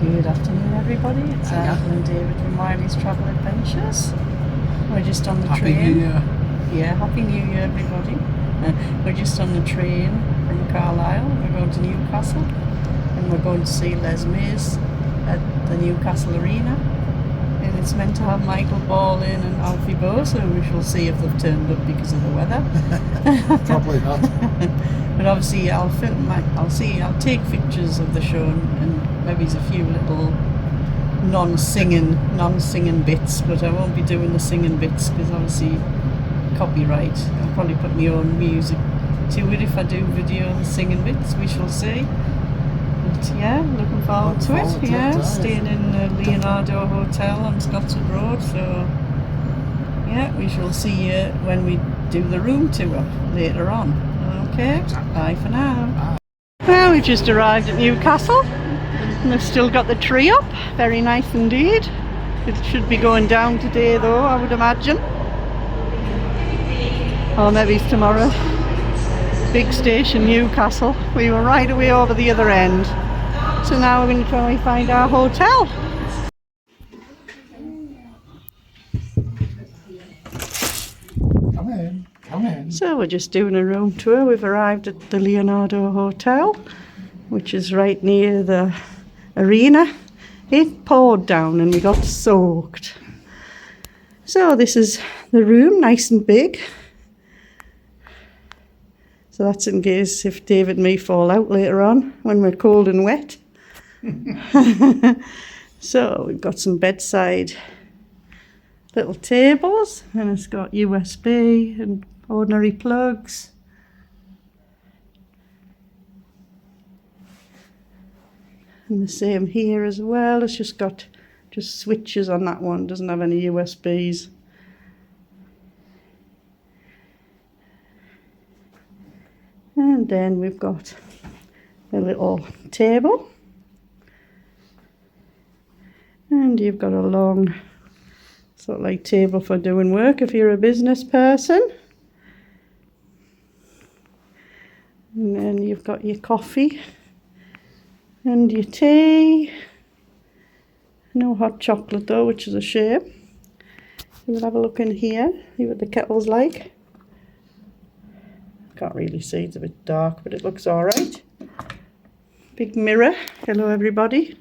Good afternoon, everybody. It's Alfie and David from Wiley's Travel Adventures. We're just on the train. Happy New Year. Yeah, Happy New Year, everybody. We're just on the train from Carlisle. We're going to Newcastle, and we're going to see Les Mis at the Newcastle Arena. And it's meant to have Michael Boe in and Alfie Boe, so we shall see if they've turned up because of the weather. Probably not. But obviously I'll film, I'll take pictures of the show and maybe a few little non-singing bits, but I won't be doing the singing bits because obviously copyright. I'll probably put my own music to it if I do video the singing bits, we shall see. But yeah, looking forward to it. Yeah, staying in the Leonardo Hotel on Scotswood Road, so yeah, we shall see you when we do the room tour later on. Okay, bye for now. Well, we just arrived at Newcastle and they've still got the tree up. Very nice indeed. It should be going down today though, I would imagine. Or maybe it's tomorrow. Big station, Newcastle. We were right away over the other end. So now we're going to try and find our hotel. Come in. So we're just doing a room tour. We've arrived at the Leonardo Hotel, which is right near the arena. It poured down and we got soaked. So this is the room, nice and big. So that's in case if David and me fall out later on when we're cold and wet. So we've got some bedside little tables, and it's got USB and ordinary plugs. And the same here as well. It's just got switches on that one, doesn't have any USBs. And then we've got a little table, and you've got a long sort of like table for doing work if you're a business person. And then you've got your coffee and your tea. No hot chocolate though, which is a shame. We'll have a look in here, see what the kettle's like. Can't really see, it's a bit dark, but it looks alright. Big mirror. Hello everybody.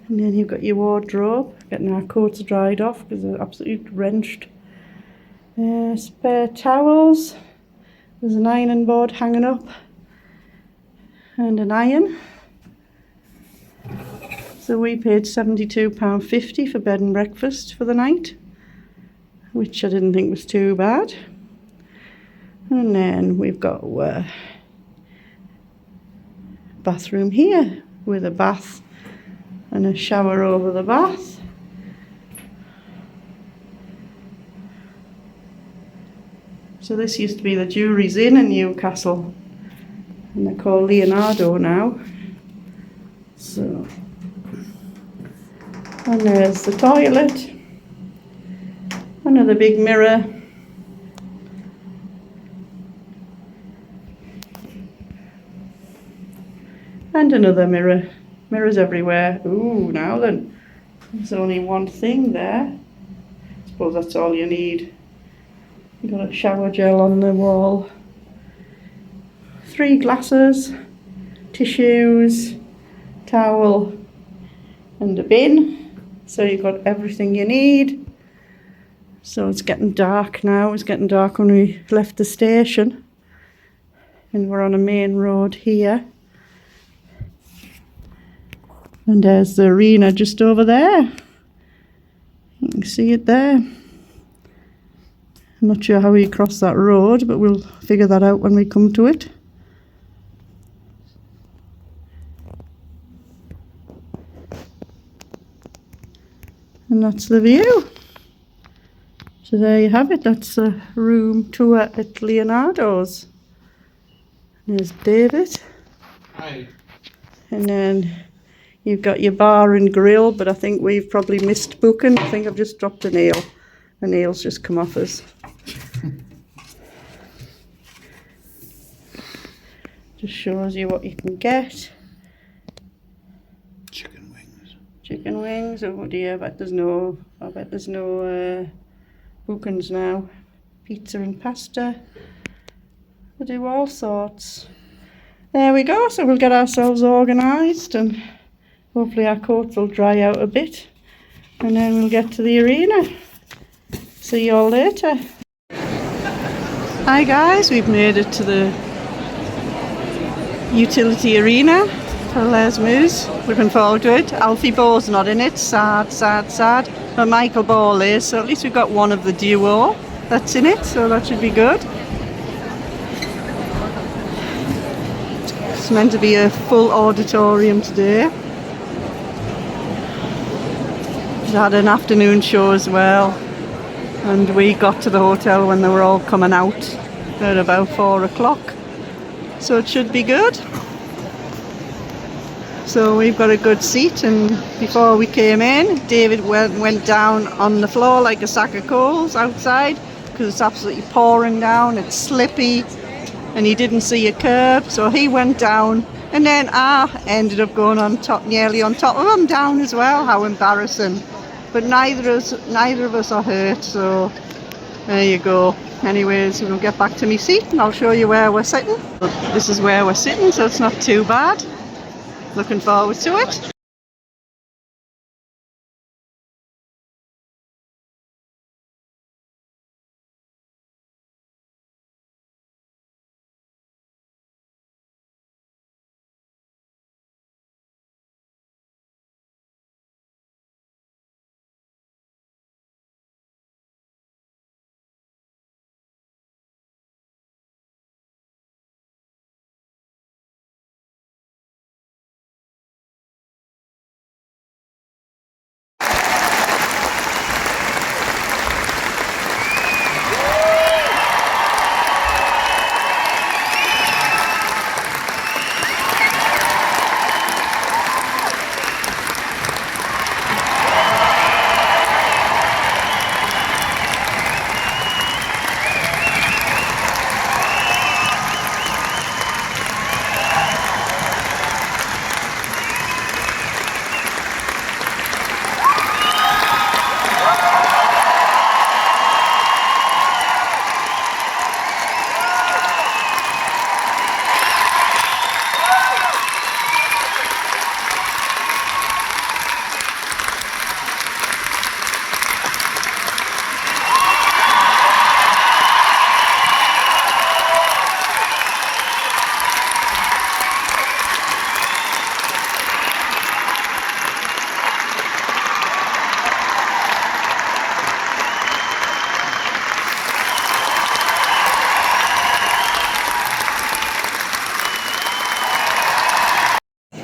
And then you've got your wardrobe, getting our coats dried off because they're absolutely drenched. Spare towels. There's an ironing board hanging up and an iron. So we paid £72.50 for bed and breakfast for the night, which I didn't think was too bad. And then we've got a bathroom here with a bath and a shower over the bath. So this used to be the Jewellery's Inn in Newcastle, and they're called Leonardo now. So, and there's the toilet, another big mirror, and another mirror. Mirrors everywhere. Ooh, now then, there's only one thing there. I suppose that's all you need. You've got a shower gel on the wall, 3 glasses, tissues, towel, and a bin. So you've got everything you need. So it's getting dark now. It was getting dark when we left the station, and we're on a main road here. And there's the arena just over there. You can see it there. I'm not sure how you cross that road, but we'll figure that out when we come to it. And that's the view. So there you have it. That's a room tour at Leonardo's. There's David. Hi. And then you've got your bar and grill, but I think we've probably missed booking. I think I've just dropped a nail. The nail's just come off us. Just shows you what you can get. Chicken wings. Chicken wings. Oh dear, I bet there's no bookings now. Pizza and pasta. They do all sorts. There we go, so we'll get ourselves organised and hopefully our coats will dry out a bit and then we'll get to the arena. See you all later. Hi guys, we've made it to the utility arena for Les Mis. Looking forward to it. Alfie Boe's not in it, sad, sad, sad. But Michael Ball is, so at least we've got one of the duo that's in it, so that should be good. It's meant to be a full auditorium today. We had an afternoon show as well, and we got to the hotel when they were all coming out at about 4 o'clock, so it should be good. So we've got a good seat, and before we came in, David went down on the floor like a sack of coals outside because it's absolutely pouring down, it's slippy, and he didn't see a curb, so he went down, and then I ended up going on top, nearly on top of him, down as well. How embarrassing. But neither of us are hurt, so there you go. Anyways, we'll get back to my seat and I'll show you where we're sitting. This is where we're sitting, so it's not too bad. Looking forward to it.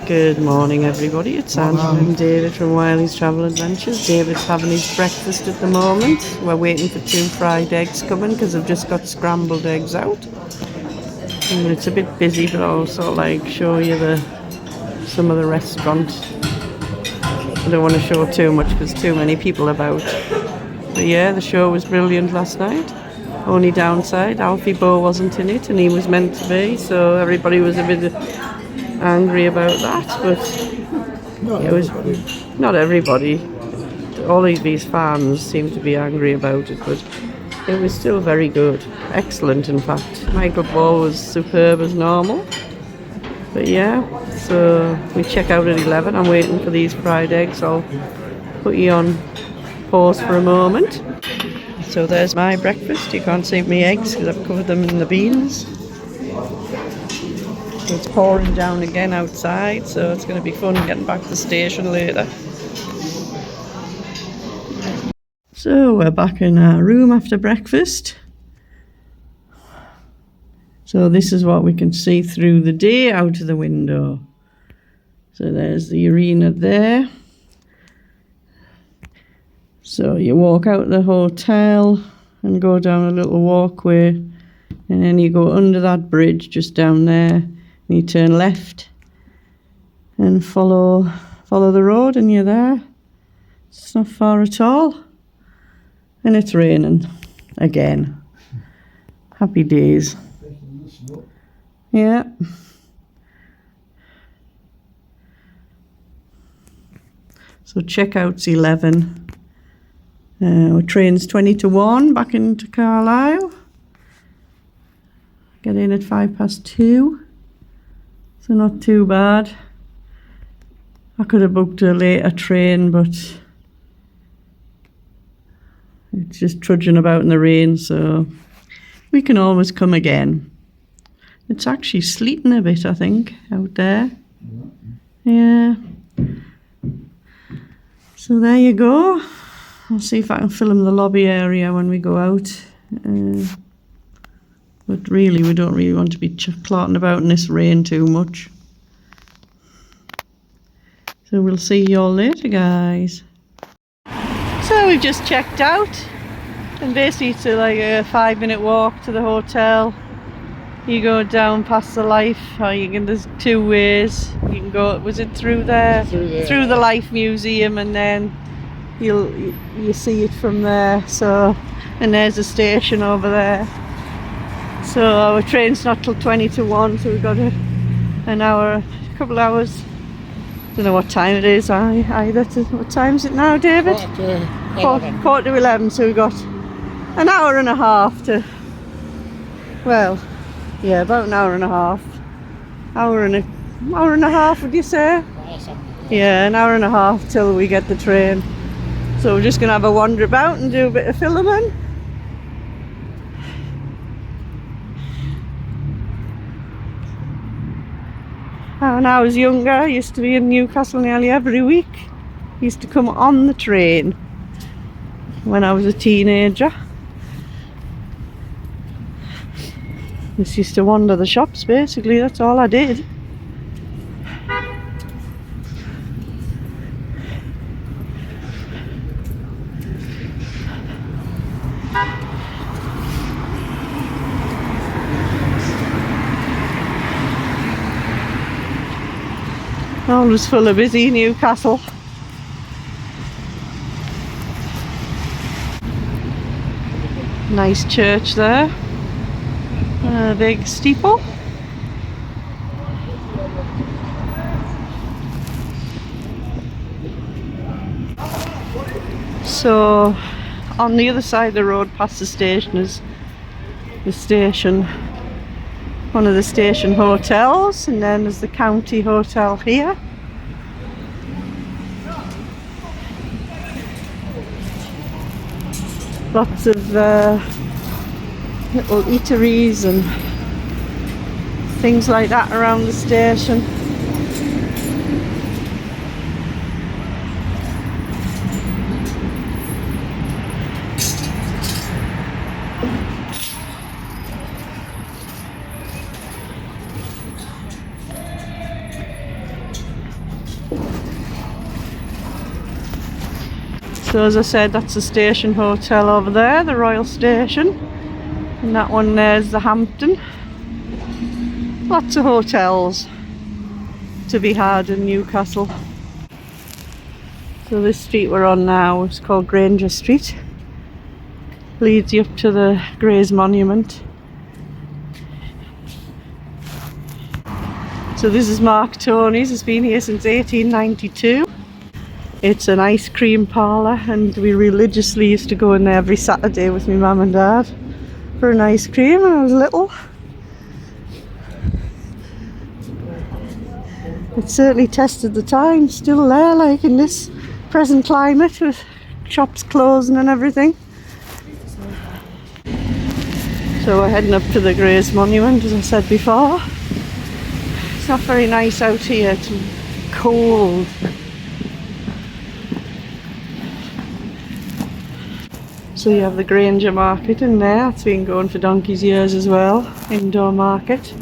Good morning everybody, it's Andrew and David from Wiley's Travel Adventures. David's having his breakfast at the moment. We're waiting for 2 fried eggs coming because I've just got scrambled eggs out. And it's a bit busy, but I'll also like show you some of the restaurant. I don't want to show too much because too many people about. But yeah, the show was brilliant last night. Only downside, Alfie Boe wasn't in it and he was meant to be, so everybody was a bit angry about that, but it was not everybody. All of these fans seem to be angry about it, but it was still very good, excellent in fact. Michael Ball was superb as normal, but yeah, so we check out at 11. I'm waiting for these fried eggs. I'll put you on pause for a moment. So there's my breakfast. You can't see me eggs because I've covered them in the beans. It's pouring down again outside, so it's going to be fun getting back to the station later. So we're back in our room after breakfast. So this is what we can see through the day out of the window. So there's the arena there. So you walk out of the hotel and go down a little walkway, and then you go under that bridge just down there. And you turn left and follow the road and you're there. It's not far at all. And it's raining again. Happy days. Yeah. So checkout's 11. Train's 20 to 1 back into Carlisle. Get in at 2:05. So not too bad. I could have booked a later train, but it's just trudging about in the rain, so we can always come again. It's actually sleeting a bit, I think, out there. Yeah. So there you go. I'll see if I can film the lobby area when we go out. But really, we don't really want to be clotting about in this rain too much. So we'll see you all later, guys. So we've just checked out, and basically it's like a 5-minute walk to the hotel. You go down past the Life, or you can, there's 2 ways. You can go, was it through there? Through the Life Museum, and then you see it from there. So, and there's a station over there. So our train's not till 20 to 1, so we've got an hour, a couple hours. Don't know what time it is either. What time is it now, David? Quarter to 11. So we've got an hour and a half to, well, yeah, about an hour and a half. Hour and a half, would you say? Yeah, an hour and a half till we get the train. So we're just gonna have a wander about and do a bit of filming. When I was younger, I used to be in Newcastle nearly every week. I used to come on the train when I was a teenager. Just used to wander the shops, basically, that's all I did. Always full of busy Newcastle. Nice church there. A big steeple. So on the other side of the road past the station is the station, one of the station hotels, and then there's the county hotel here. Lots of little eateries and things like that around the station. So as I said, that's the station hotel over there, the Royal Station, and that one there's the Hampton. Lots of hotels to be had in Newcastle. So this street we're on now is called Granger Street. Leads you up to the Grey's Monument. So this is Mark Tony's, it's been here since 1892. It's an ice cream parlour, and we religiously used to go in there every Saturday with my mum and dad for an ice cream when I was little. It certainly tested the time, still there, like in this present climate with shops closing and everything. So we're heading up to the Grey's Monument, as I said before. It's not very nice out here, it's cold. So you have the Granger Market in there, it's been going for donkey's years as well, indoor market.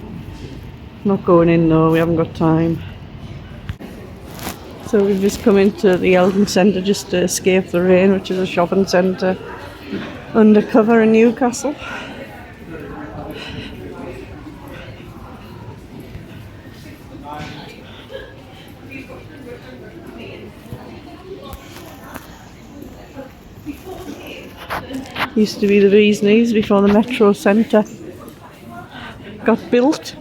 Not going in though, we haven't got time. So we've just come into the Eldon Centre just to escape the rain, which is a shopping centre undercover in Newcastle. Used to be the bee's knees before the Metro Centre got built.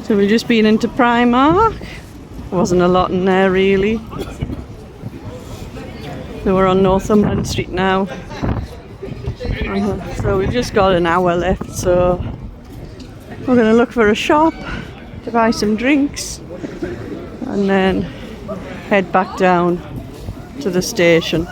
So we've just been into Primark. Wasn't a lot in there really. So we're on Northumberland Street now. So we've just got an hour left, so we're going to look for a shop to buy some drinks and then head back down to the station.